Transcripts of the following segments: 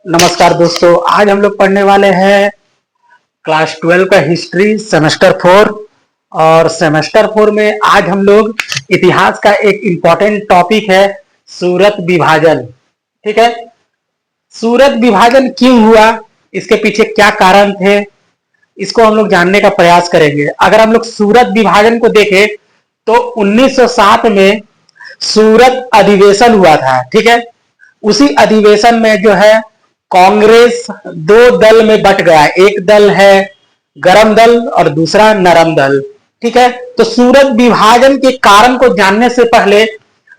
नमस्कार दोस्तों, आज हम लोग पढ़ने वाले हैं क्लास 12 का हिस्ट्री सेमेस्टर 4। और सेमेस्टर 4 में आज हम लोग इतिहास का एक इम्पोर्टेंट टॉपिक है सूरत विभाजन। ठीक है, सूरत विभाजन क्यों हुआ, इसके पीछे क्या कारण थे, इसको हम लोग जानने का प्रयास करेंगे। अगर हम लोग सूरत विभाजन को देखें तो 1907 में सूरत अधिवेशन हुआ था। ठीक है, उसी अधिवेशन में जो है कांग्रेस दो दल में बट गया, एक दल है गरम दल और दूसरा नरम दल। ठीक है, तो सूरत विभाजन के कारण को जानने से पहले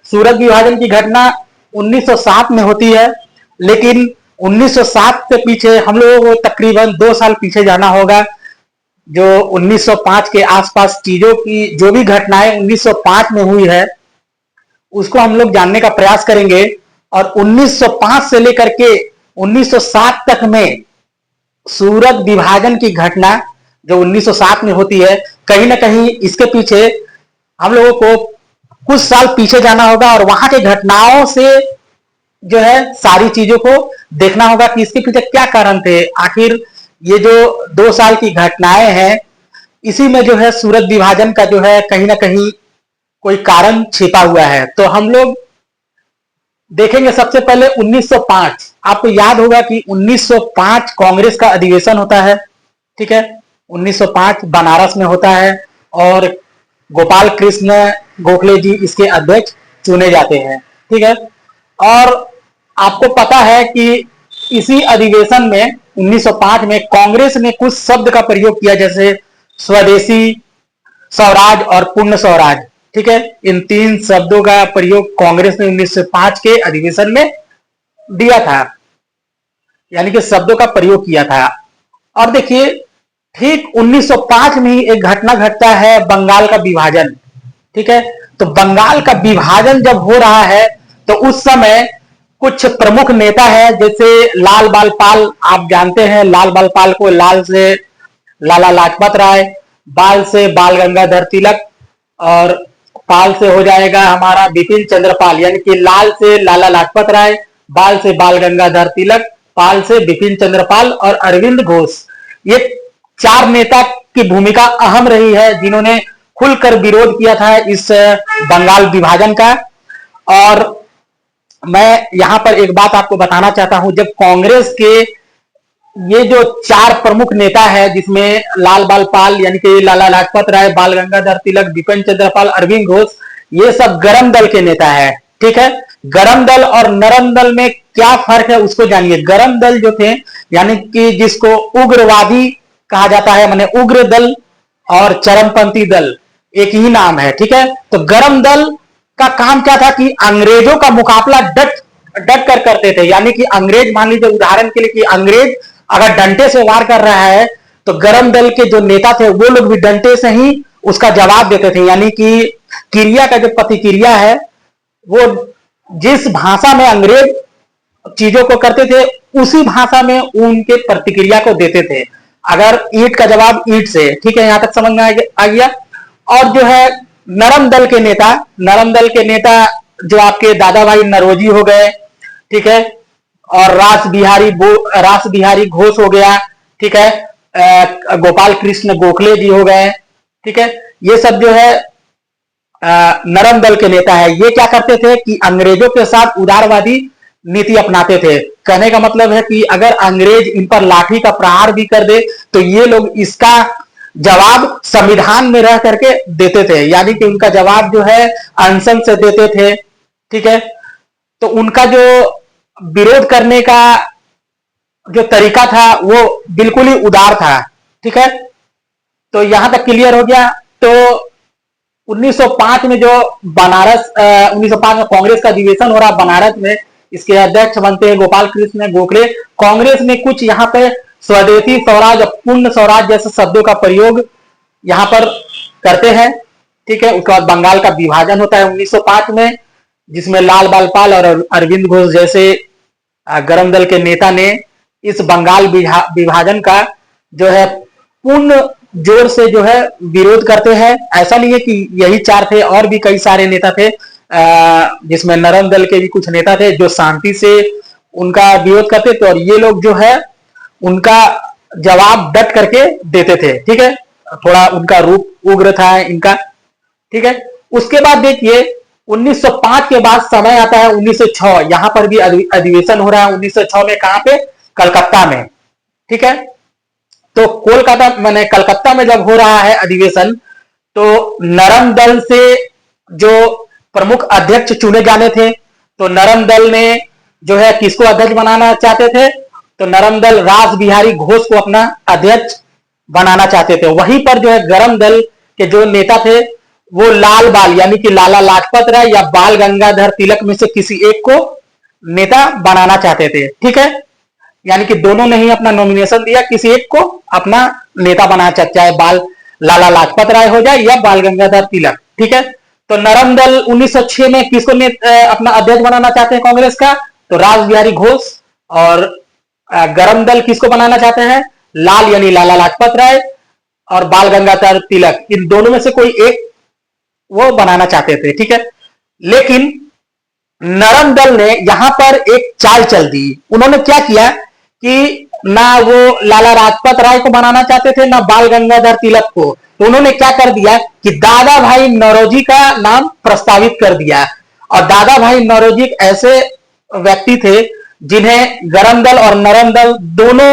सूरत विभाजन की घटना 1907 में होती है, लेकिन 1907 के पीछे हम लोगों को तकरीबन 2 साल पीछे जाना होगा। जो 1905 के आसपास चीजों की जो भी घटनाएं 1905 में हुई है उसको हम लोग जानने का प्रयास करेंगे। और 1905 से लेकर के 1907 तक में सूरत विभाजन की घटना जो 1907 में होती है, कहीं ना कहीं इसके पीछे हम लोगों को कुछ साल पीछे जाना होगा और वहां के घटनाओं से जो है सारी चीजों को देखना होगा कि इसके पीछे क्या कारण थे। आखिर ये जो 2 साल की घटनाएं हैं, इसी में जो है सूरत विभाजन का जो है कहीं ना कहीं कोई कारण छिपा हुआ है। तो हम लोग देखेंगे सबसे पहले 1905। आपको याद होगा कि 1905 कांग्रेस का अधिवेशन होता है। ठीक है, 1905 बनारस में होता है और गोपाल कृष्ण गोखले जी इसके अध्यक्ष चुने जाते हैं। ठीक है, और आपको पता है कि इसी अधिवेशन में 1905 में कांग्रेस ने कुछ शब्द का प्रयोग किया, जैसे स्वदेशी, स्वराज और पूर्ण स्वराज। ठीक है, इन 3 शब्दों का प्रयोग कांग्रेस ने 1905 के अधिवेशन में दिया था, यानी कि शब्दों का प्रयोग किया था। और देखिए, ठीक 1905 में ही एक घटना घटता है, बंगाल का विभाजन। ठीक है, तो बंगाल का विभाजन जब हो रहा है तो उस समय कुछ प्रमुख नेता है, जैसे लाल बाल पाल। आप जानते हैं लाल बाल पाल को, लाल से लाला लाजपत राय, बाल से बाल गंगाधर तिलक और पाल से हो जाएगा हमारा बिपिन चंद्र पाल। यानी कि लाल से लाला लाजपत राय, बाल से बाल गंगाधर तिलक, पाल से बिपिन चंद्र पाल और अरविंद घोष। ये 4 नेता की भूमिका अहम रही है, जिन्होंने खुलकर विरोध किया था इस बंगाल विभाजन का। और मैं यहां पर एक बात आपको बताना चाहता हूं, जब कांग्रेस के ये जो 4 प्रमुख नेता है, जिसमें लाल बाल पाल यानी कि लाला लाजपत राय, बाल गंगाधर तिलक, बिपिन चंद्र पाल, अरविंद घोष, ये सब गरम दल के नेता है। ठीक है, गरम दल और नरम दल में क्या फर्क है उसको जानिए। गरम दल जो थे, यानी कि जिसको उग्रवादी कहा जाता है, माने उग्र दल और चरमपंथी दल एक ही नाम है। ठीक है, तो गरम दल का काम क्या था कि अंग्रेजों का मुकाबला डट कर करते थे। यानी कि अंग्रेज, मान लीजिए उदाहरण के लिए कि अंग्रेज अगर डंडे से वार कर रहा है तो गरम दल के जो नेता थे वो लोग भी डंडे से ही उसका जवाब देते थे। यानी कि क्रिया का जो प्रतिक्रिया है, वो जिस भाषा में अंग्रेज चीजों को करते थे उसी भाषा में उनके प्रतिक्रिया को देते थे। अगर ईंट का जवाब ईंट से। ठीक है, यहां तक समझ में आ गया। और जो है नरम दल के नेता, नरम दल के नेता जो आपके दादा भाई नरोजी हो गए, ठीक है, और रास बिहारी घोष हो गया। ठीक है, गोपाल कृष्ण गोखले जी हो गए। ठीक है, ये सब जो है नरम दल के नेता है। ये क्या करते थे कि अंग्रेजों के साथ उदारवादी नीति अपनाते थे। कहने का मतलब है कि अगर अंग्रेज इन पर लाठी का प्रहार भी कर दे तो ये लोग इसका जवाब संविधान में रह करके देते थे, यानी कि उनका जवाब जो है अनशन से देते थे। ठीक है, तो उनका जो विरोध करने का जो तरीका था वो बिल्कुल ही उदार था। ठीक है, तो यहां तक क्लियर हो गया। तो 1905 में जो बनारस 1905 में कांग्रेस का अधिवेशन हो रहा बनारस में, इसके अध्यक्ष बनते हैं गोपाल कृष्ण गोखले। कांग्रेस ने कुछ यहां पे स्वदेशी, स्वराज, पूर्ण स्वराज जैसे शब्दों का प्रयोग यहां पर करते हैं। ठीक है, उसके बाद बंगाल का विभाजन होता है 1905 में, जिसमें लाल बाल पाल और अरविंद घोष जैसे गरम दल के नेता ने इस बंगाल विभाजन का जो है पूर्ण जोर से जो है विरोध करते हैं। ऐसा नहीं है कि यही 4 थे, और भी कई सारे नेता थे, जिसमें नरम दल के भी कुछ नेता थे जो शांति से उनका विरोध करते थे और ये लोग जो है उनका जवाब डट करके देते थे। ठीक है, थोड़ा उनका रूप उग्र था इनका। ठीक है, उसके बाद देखिए 1905 के बाद समय आता है 1906। यहां पर भी अधिवेशन हो रहा है 1906 में। कहां पे? कलकत्ता में। ठीक है, तो कोलकाता मैंने कलकत्ता में जब हो रहा है अधिवेशन, तो नरम दल से जो प्रमुख अध्यक्ष चुने जाने थे, तो नरम दल ने जो है किसको अध्यक्ष बनाना चाहते थे? तो नरम दल रास बिहारी घोष को अपना अध्यक्ष बनाना चाहते थे। वहीं पर जो है गरम दल के जो नेता थे वो लाल बाल यानी कि लाला लाजपत राय या बाल गंगाधर तिलक में से किसी एक को नेता बनाना चाहते थे। ठीक है, यानी कि दोनों ने ही अपना नॉमिनेशन दिया, किसी एक को अपना नेता बनाना चाहते, चाहे बाल लाला लाजपत राय हो जाए या बाल गंगाधर तिलक। ठीक है, तो नरम दल 1906 में किसको अपना अध्यक्ष बनाना चाहते हैं कांग्रेस का? तो रास बिहारी घोष। और गरम दल किसको बनाना चाहते हैं? लाल यानी लाला लाजपत राय और बाल गंगाधर तिलक, इन दोनों में से कोई एक वो बनाना चाहते थे। ठीक है, लेकिन नरम दल ने यहां पर एक चाल चल दी। उन्होंने क्या किया कि ना वो लाला लाजपत राय को बनाना चाहते थे ना बाल गंगाधर तिलक को। तो उन्होंने क्या कर दिया कि दादा भाई नौरोजी का नाम प्रस्तावित कर दिया। और दादा भाई नौरोजी ऐसे व्यक्ति थे जिन्हें गरम दल और नरम दल दोनों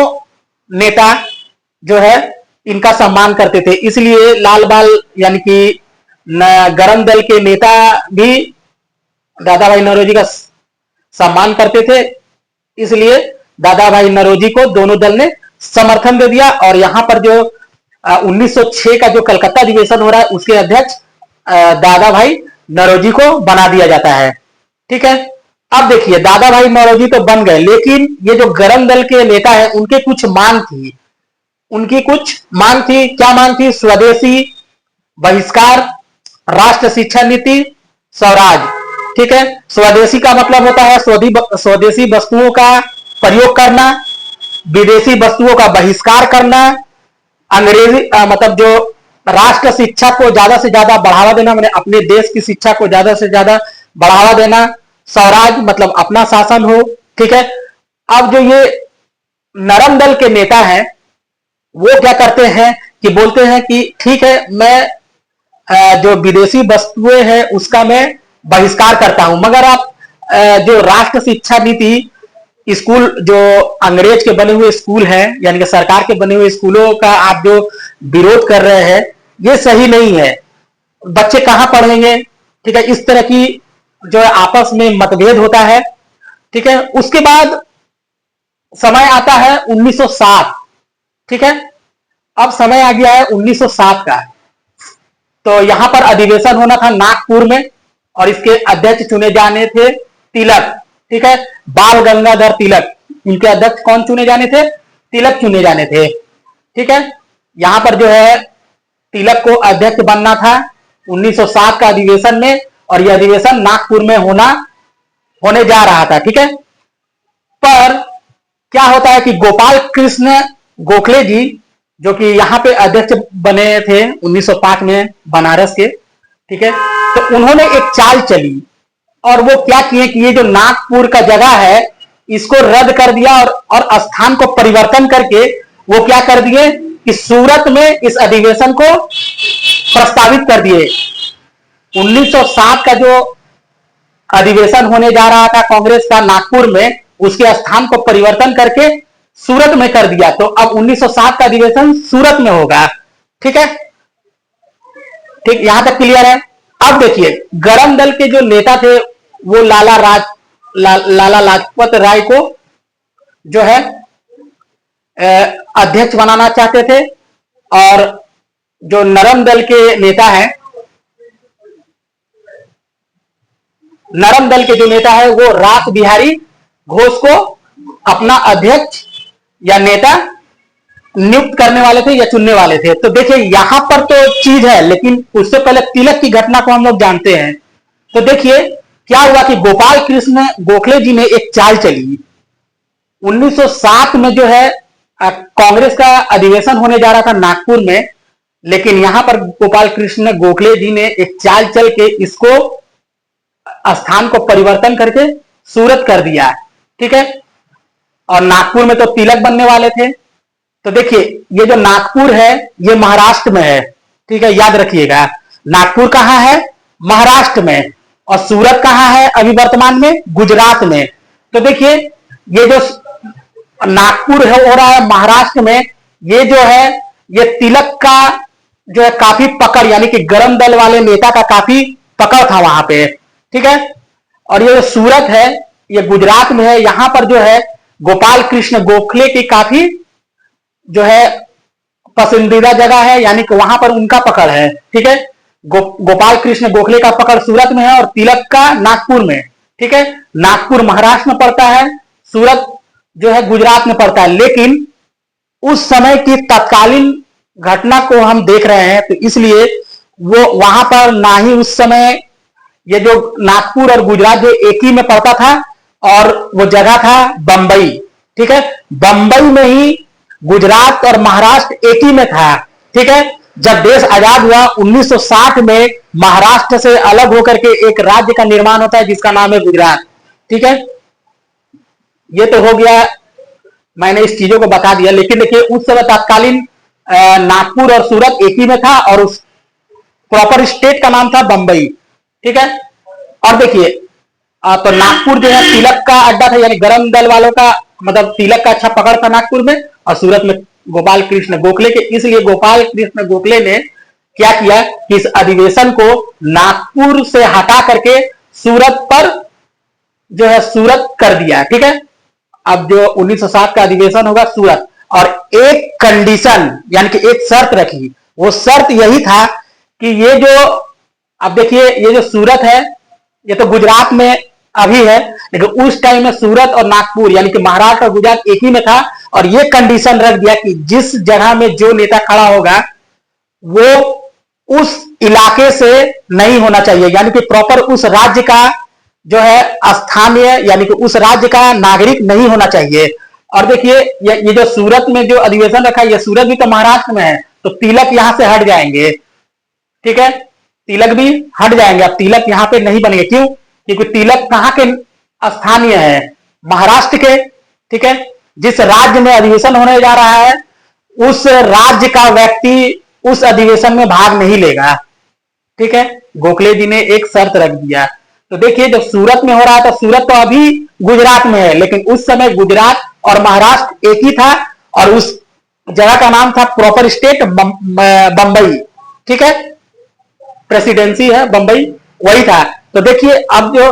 नेता जो है इनका सम्मान करते थे। इसलिए लाल बाल यानी कि गरम दल के नेता भी दादा भाई नौरोजी का सम्मान करते थे, इसलिए दादा भाई नौरोजी को दोनों दल ने समर्थन दे दिया। और यहां पर जो 1906 का जो कलकत्ता अधिवेशन हो रहा है उसके अध्यक्ष दादा भाई नौरोजी को बना दिया जाता है। ठीक है, अब देखिए दादा भाई नौरोजी तो बन गए, लेकिन ये जो गरम दल के नेता है उनके कुछ मांग थी। उनकी कुछ मांग थी। क्या मांग थी? स्वदेशी, बहिष्कार, राष्ट्र शिक्षा नीति, स्वराज। ठीक है, स्वदेशी का मतलब होता है स्वदेशी वस्तुओं का प्रयोग करना, विदेशी वस्तुओं का बहिष्कार करना, अंग्रेजी मतलब जो राष्ट्र शिक्षा को ज्यादा से ज्यादा बढ़ावा देना, मैंने अपने देश की शिक्षा को ज्यादा से ज्यादा बढ़ावा देना, स्वराज मतलब अपना शासन हो। ठीक है, अब जो ये नरम दल के नेता हैं वो क्या करते हैं कि बोलते हैं कि ठीक है, मैं जो विदेशी वस्तुएं हैं उसका मैं बहिष्कार करता हूं, मगर आप जो राष्ट्र शिक्षा नीति स्कूल जो अंग्रेज के बने हुए स्कूल हैं यानी कि सरकार के बने हुए स्कूलों का आप जो विरोध कर रहे हैं ये सही नहीं है, बच्चे कहां पढ़ेंगे। ठीक है, इस तरह की जो है आपस में मतभेद होता है। ठीक है, उसके बाद समय आता है 1907। ठीक है, अब समय आ गया है 1907 का। तो यहां पर अधिवेशन होना था नागपुर में और इसके अध्यक्ष चुने जाने थे तिलक। ठीक है, बाल गंगाधर तिलक। इनके अध्यक्ष कौन चुने जाने थे? तिलक चुने जाने थे। ठीक है, यहां पर जो है तिलक को अध्यक्ष बनना था 1907 का अधिवेशन में, और यह अधिवेशन नागपुर में होने जा रहा था। ठीक है, पर क्या होता है कि गोपाल कृष्ण गोखले जी जो कि यहां पे अध्यक्ष बने थे 1905 में बनारस के। ठीक है, तो उन्होंने एक चाल चली और वो क्या किए कि ये जो नागपुर का जगह है इसको रद्द कर दिया और स्थान को परिवर्तन करके वो क्या कर दिए कि सूरत में इस अधिवेशन को प्रस्तावित कर दिए। 1907 का जो अधिवेशन होने जा रहा था कांग्रेस का नागपुर में, उसके स्थान को परिवर्तन करके सूरत में कर दिया। तो अब 1907 का अधिवेशन सूरत में होगा। ठीक है, ठीक, यहां तक क्लियर है। अब देखिए गरम दल के जो नेता थे वो लाला लाजपत राय को जो है अध्यक्ष बनाना चाहते थे, और जो नरम दल के नेता है वो रास बिहारी घोष को अपना अध्यक्ष या नेता नियुक्त करने वाले थे या चुनने वाले थे। तो देखिए यहां पर तो चीज है, लेकिन उससे पहले तिलक की घटना को हम लोग जानते हैं। तो देखिए क्या हुआ कि गोपाल कृष्ण गोखले जी ने एक चाल चली। 1907 में जो है कांग्रेस का अधिवेशन होने जा रहा था नागपुर में, लेकिन यहां पर गोपाल कृष्ण गोखले जी ने एक चाल चल के इसको स्थान को परिवर्तन करके सूरत कर दिया। ठीक है, और नागपुर में तो तिलक बनने वाले थे। तो देखिए ये जो नागपुर है ये महाराष्ट्र में है, ठीक है, याद रखिएगा। नागपुर कहां है? महाराष्ट्र में। और सूरत कहां है अभी वर्तमान में? गुजरात में। तो देखिए ये जो नागपुर है हो रहा है महाराष्ट्र में, ये जो है ये तिलक का जो है काफी पकड़, यानी कि गरम दल वाले नेता का काफी पकड़ था वहां पे, ठीक है। और ये जो सूरत है ये गुजरात में है, यहां पर जो है गोपाल कृष्ण गोखले की काफी जो है पसंदीदा जगह है, यानी कि वहां पर उनका पकड़ है, ठीक है। गोपाल कृष्ण गोखले का पकड़ सूरत में है और तिलक का नागपुर में, ठीक है। नागपुर महाराष्ट्र में पड़ता है, सूरत जो है गुजरात में पड़ता है। लेकिन उस समय की तत्कालीन घटना को हम देख रहे हैं, तो इसलिए वो वहां पर ना ही उस समय ये जो नागपुर और गुजरात जो एक ही में पड़ता था, और वो जगह था बंबई, ठीक है। बंबई में ही गुजरात और महाराष्ट्र एक ही में था, ठीक है। जब देश आजाद हुआ 1960 में महाराष्ट्र से अलग होकर के एक राज्य का निर्माण होता है जिसका नाम है गुजरात, ठीक है। ये तो हो गया, मैंने इस चीजों को बता दिया। लेकिन देखिए उस समय तत्कालीन नागपुर और सूरत एक ही में था और उस प्रॉपर स्टेट का नाम था बंबई, ठीक है। और देखिए तो नागपुर जो है तिलक का अड्डा था, यानी गरम दल वालों का, मतलब तिलक का अच्छा पकड़ था नागपुर में, और सूरत में गोपाल कृष्ण गोखले के। इसलिए गोपाल कृष्ण गोखले ने क्या किया कि इस अधिवेशन को नागपुर से हटा करके सूरत पर जो है सूरत कर दिया, ठीक है। अब जो 1960 का अधिवेशन होगा सूरत, और एक कंडीशन यानी कि एक शर्त रखी, वो शर्त यही था कि ये जो, अब देखिए ये जो सूरत है ये तो गुजरात में अभी है, लेकिन उस टाइम में सूरत और नागपुर यानी कि महाराष्ट्र और गुजरात एक ही में था। और ये कंडीशन रख दिया कि जिस जगह में जो नेता खड़ा होगा वो उस इलाके से नहीं होना चाहिए, यानी कि प्रॉपर उस राज्य का जो है स्थानीय यानी कि उस राज्य का नागरिक नहीं होना चाहिए। और देखिए ये जो सूरत में जो अधिवेशन रखा है, ये सूरत भी तो महाराष्ट्र में है, तो तिलक यहां से हट जाएंगे, ठीक है, तिलक भी हट जाएंगे। अब तिलक यहां पे नहीं बनेंगे, क्यों? क्योंकि तिलक कहां के स्थानीय है? महाराष्ट्र के, ठीक है। जिस राज्य में अधिवेशन होने जा रहा है उस राज्य का व्यक्ति उस अधिवेशन में भाग नहीं लेगा, ठीक है। गोखले जी ने एक शर्त रख दिया। तो देखिए जब सूरत में हो रहा है तो सूरत तो अभी गुजरात में है, लेकिन उस समय गुजरात और महाराष्ट्र एक ही था, और उस जगह का नाम था प्रॉपर स्टेट बंबई, ठीक है, प्रेसिडेंसी है बंबई, वही था। तो देखिए अब जो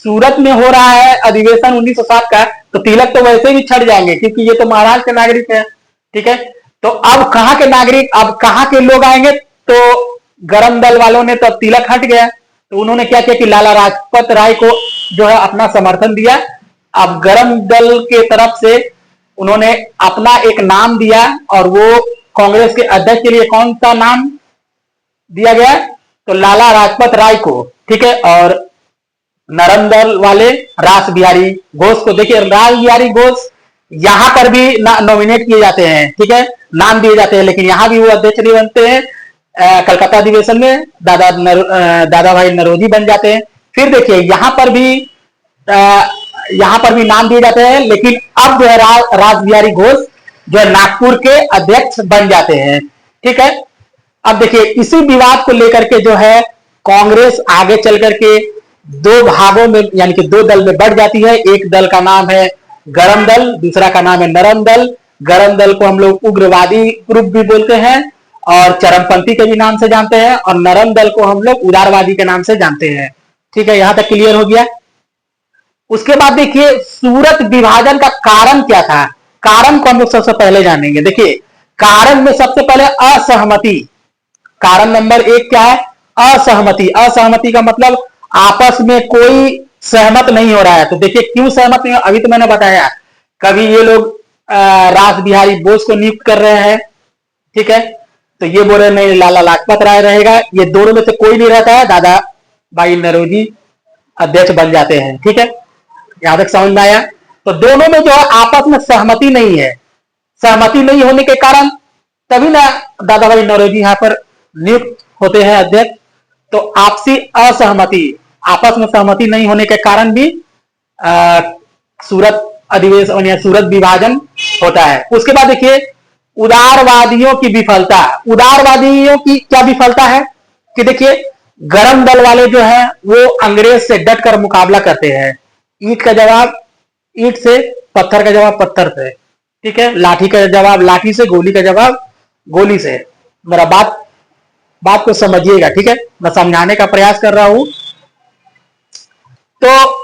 सूरत में हो रहा है अधिवेशन 1960 का, तो तिलक तो वैसे भी छट जाएंगे क्योंकि ये तो महाराष्ट्र के नागरिक है, ठीक है। तो अब कहां के नागरिक, अब कहां के लोग आएंगे? तो गरम दल वालों ने तो तिलक हट गया, तो उन्होंने क्या किया कि लाला लाजपत राय को जो है अपना समर्थन दिया। अब गरम दल के तरफ से उन्होंने अपना एक नाम दिया, और वो कांग्रेस के अध्यक्ष के लिए कौन सा नाम दिया गया? तो लाला लाजपत राय को, ठीक है। और नरम दल वाले रास बिहारी घोष को, देखिए रास बिहारी घोष यहां पर भी नॉमिनेट किए जाते हैं, ठीक है, नाम दिए जाते हैं, लेकिन यहां भी वो अध्यक्ष नहीं बनते हैं। कलकत्ता अधिवेशन में दादा भाई नरोजी बन जाते हैं। फिर देखिए यहां पर भी नाम दिए जाते हैं, लेकिन अब जो है रास बिहारी घोष जो है नागपुर के अध्यक्ष बन जाते हैं, ठीक है। अब देखिए इसी विवाद को लेकर के जो है कांग्रेस आगे चल करके दो भागों में यानी कि दो दल में बढ़ जाती है। एक दल का नाम है गरम दल, दूसरा का नाम है नरम दल। गरम दल को हम लोग उग्रवादी ग्रुप भी बोलते हैं और चरमपंथी के भी नाम से जानते हैं, और नरम दल को हम लोग उदारवादी के नाम से जानते हैं, ठीक है। यहां तक क्लियर हो गया। उसके बाद देखिए सूरत विभाजन का कारण क्या था? कारण को हम लोग सबसे पहले जानेंगे। देखिए कारण में सबसे पहले असहमति, कारण नंबर 1 क्या है? असहमति। असहमति का मतलब आपस में कोई सहमत नहीं हो रहा है। तो देखिए क्यों सहमत नहीं हो, अभी तो मैंने बताया, कभी ये लोग रास बिहारी बोस को नियुक्त कर रहे हैं, ठीक है, तो ये बोल रहे नहीं लाला लाजपत राय रहेगा। ये दोनों में से कोई नहीं रहता है, दादा भाई नरोजी अध्यक्ष बन जाते हैं, ठीक है। यहां तक समझ में आया? तो दोनों में जो है आपस में सहमति नहीं है। सहमति नहीं होने के कारण तभी ना दादा भाई नरोजी यहां पर नियुक्त होते हैं अध्यक्ष। तो आपसी असहमति, आपस में सहमति नहीं होने के कारण भी सूरत अधिवेशन या सूरत विभाजन होता है। उसके बाद देखिए उदारवादियों की विफलता। उदारवादियों की क्या विफलता है कि देखिए गरम दल वाले जो है वो अंग्रेज से डट कर मुकाबला करते हैं। ईंट का जवाब ईंट से, पत्थर का जवाब पत्थर से, ठीक है, लाठी का जवाब लाठी से, गोली का जवाब गोली से। मेरा बात को समझिएगा, ठीक है, मैं समझाने का प्रयास कर रहा हूं। तो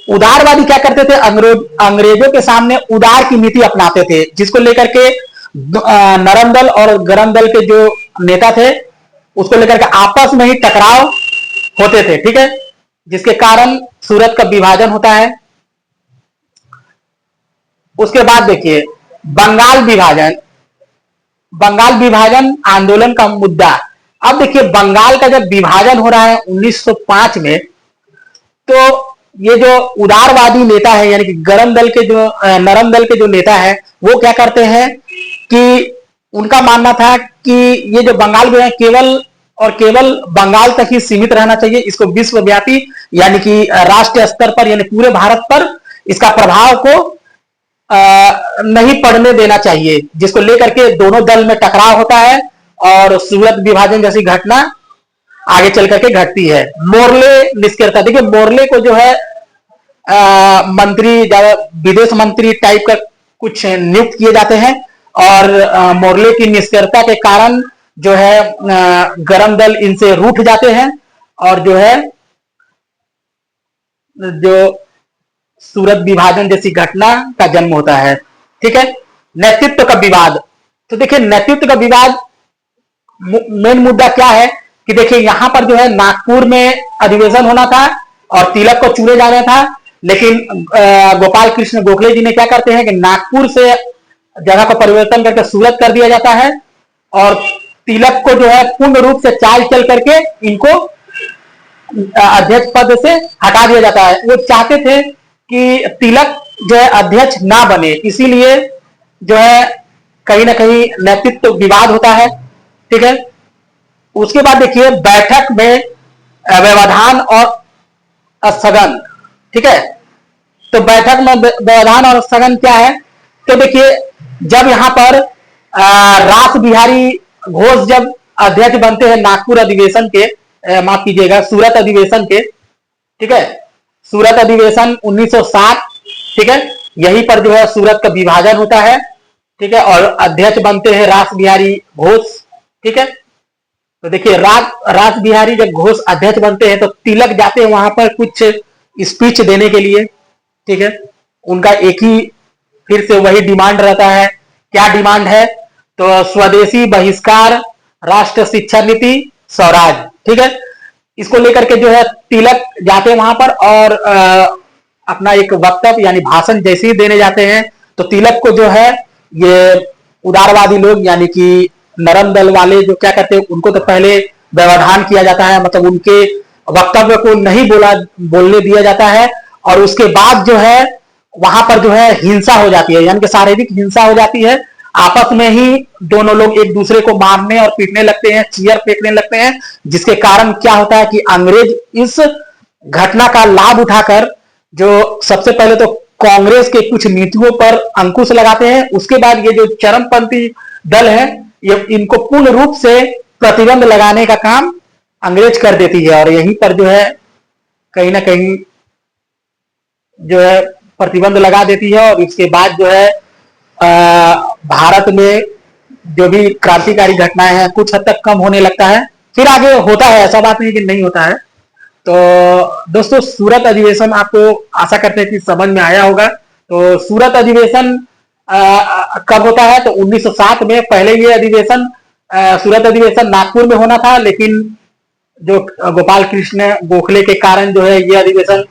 उदारवादी क्या करते थे, अंग्रेजों के सामने उदार की नीति अपनाते थे, जिसको लेकर के नरम दल और गरम दल के जो नेता थे उसको लेकर के आपस में ही टकराव होते थे, ठीक है, जिसके कारण सूरत का विभाजन होता है। उसके बाद देखिए बंगाल विभाजन। बंगाल विभाजन आंदोलन का मुद्दा। अब देखिए बंगाल का जब विभाजन हो रहा है 1905 में, तो ये जो उदारवादी नेता है यानी कि गरम दल के जो नरम दल के जो नेता है वो क्या करते हैं कि उनका मानना था कि ये जो बंगाल में है केवल और केवल बंगाल तक ही सीमित रहना चाहिए, इसको विश्वव्यापी यानी कि राष्ट्रीय स्तर पर यानी पूरे भारत पर इसका प्रभाव को नहीं पड़ने देना चाहिए, जिसको लेकर के दोनों दल में टकराव होता है और सूरत विभाजन जैसी घटना आगे चल करके घटती है। मोर्ले निष्क्रियता। देखिए मोर्ले को जो है मंत्री, विदेश मंत्री टाइप का कुछ नियुक्त किए जाते हैं और मोर्ले की निष्क्रियता के कारण जो है गरम दल इनसे रूठ जाते हैं और जो है जो सूरत विभाजन जैसी घटना का जन्म होता है, ठीक है। नेतृत्व का विवाद। तो देखिए नेतृत्व का विवाद मेन मुद्दा क्या है कि देखिए यहां पर जो है नागपुर में अधिवेशन होना था और तिलक को चुने जाना था, लेकिन गोपाल कृष्ण गोखले जी ने क्या करते हैं कि नागपुर से जगह को परिवर्तन करके सूरत कर दिया जाता है और तिलक को जो है पूर्ण रूप से चाल चल करके इनको अध्यक्ष पद से हटा दिया जाता है। वो चाहते थे कि तिलक जो है अध्यक्ष ना बने, इसीलिए जो है कहीं ना कहीं नेतृत्व विवाद होता है, ठीक है। उसके बाद देखिए बैठक में व्यवधान और स्थगन, ठीक है। तो बैठक में व्यवधान और स्थगन क्या है, तो देखिए जब यहां पर रास बिहारी घोष जब अध्यक्ष बनते हैं नागपुर अधिवेशन के, माफ कीजिएगा सूरत अधिवेशन के, ठीक है, सूरत अधिवेशन 1907, ठीक है, यहीं पर जो है सूरत का विभाजन होता है, ठीक है, और अध्यक्ष बनते हैं रास बिहारी घोष, ठीक है। तो देखिए रास बिहारी जब घोष अध्यक्ष बनते हैं तो तिलक जाते हैं वहां पर कुछ स्पीच देने के लिए, ठीक है। उनका एक ही फिर से वही डिमांड रहता है। क्या डिमांड है, तो स्वदेशी बहिष्कार, राष्ट्र शिक्षा नीति, स्वराज, ठीक है। इसको लेकर के जो है तिलक जाते हैं वहां पर और अपना एक वक्तव्य यानी भाषण जैसे ही देने जाते हैं तो तिलक को जो है ये उदारवादी लोग यानी कि नरम दल वाले जो क्या करते हैं उनको तो पहले व्यवधान किया जाता है, मतलब उनके वक्तव्य को नहीं बोलने दिया जाता है और उसके बाद जो है वहां पर जो है हिंसा हो जाती है, यानी कि शारीरिक हिंसा हो जाती है। आपस में ही दोनों लोग एक दूसरे को मारने और पीटने लगते हैं, चीयर फेंकने लगते हैं, जिसके कारण क्या होता है कि अंग्रेज इस घटना का लाभ उठाकर जो सबसे पहले तो कांग्रेस के कुछ नीतियों पर अंकुश लगाते हैं, उसके बाद ये जो चरमपंथी दल है ये इनको पूर्ण रूप से प्रतिबंध लगाने का काम अंग्रेज कर देती है और यहीं पर जो है कहीं ना कहीं जो है प्रतिबंध लगा देती है और इसके बाद जो है भारत में जो भी क्रांतिकारी घटनाएं हैं कुछ हद तक कम होने लगता है, फिर आगे होता है, ऐसा बात नहीं कि नहीं होता है। तो दोस्तों सूरत अधिवेशन आपको आशा करते हैं कि समझ में आया होगा। तो सूरत अधिवेशन कब होता है, तो 1907 में। पहले ये अधिवेशन सूरत अधिवेशन नागपुर में होना था, लेकिन जो गोपाल कृष्ण गोखले के कारण जो है ये अधिवेशन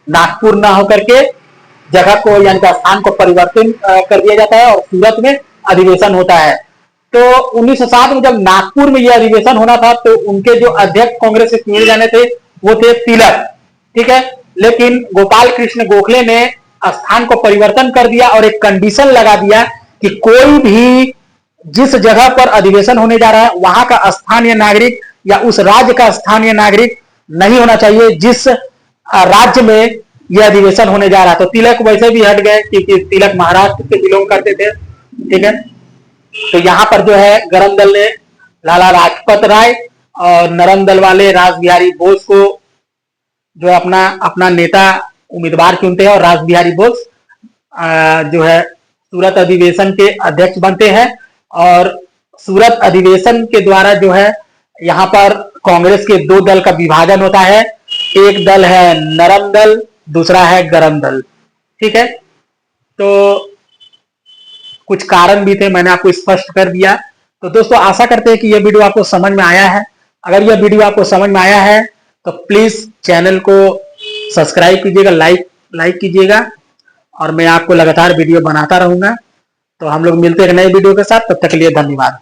नागपुर ना होकर के जगह को यानी कि स्थान को परिवर्तन कर दिया जाता है और सूरत में अधिवेशन होता है। तो 1907 में जब नागपुर में यह अधिवेशन होना था तो उनके जो अध्यक्ष कांग्रेस से चुने जाने थे वो थे तिलक, ठीक है। लेकिन गोपाल कृष्ण गोखले ने स्थान को परिवर्तन कर दिया और एक कंडीशन लगा दिया कि कोई भी जिस जगह पर अधिवेशन होने जा रहा है वहां का स्थानीय नागरिक या उस राज्य का स्थानीय नागरिक नहीं होना चाहिए जिस राज्य में यह अधिवेशन होने जा रहा। तो तिलक वैसे भी हट गए क्योंकि तिलक महाराष्ट्र से बिलोंग करते थे, ठीक है। तो यहाँ पर जो है गरम दल ने लाला लाजपत राय और नरम दल वाले रास बिहारी बोस को जो है अपना अपना नेता उम्मीदवार चुनते हैं और रास बिहारी बोस जो है सूरत अधिवेशन के अध्यक्ष बनते हैं। और सूरत अधिवेशन के द्वारा जो है यहाँ पर कांग्रेस के दो दल का विभाजन होता है। एक दल है नरम दल, दूसरा है गरम दल, ठीक है। तो कुछ कारण भी थे, मैंने आपको स्पष्ट कर दिया। तो दोस्तों आशा करते हैं कि यह वीडियो आपको समझ में आया है। अगर यह वीडियो आपको समझ में आया है तो प्लीज चैनल को सब्सक्राइब कीजिएगा, लाइक कीजिएगा और मैं आपको लगातार वीडियो बनाता रहूंगा। तो हम लोग मिलते हैं नए वीडियो के साथ, तब तक के लिए धन्यवाद।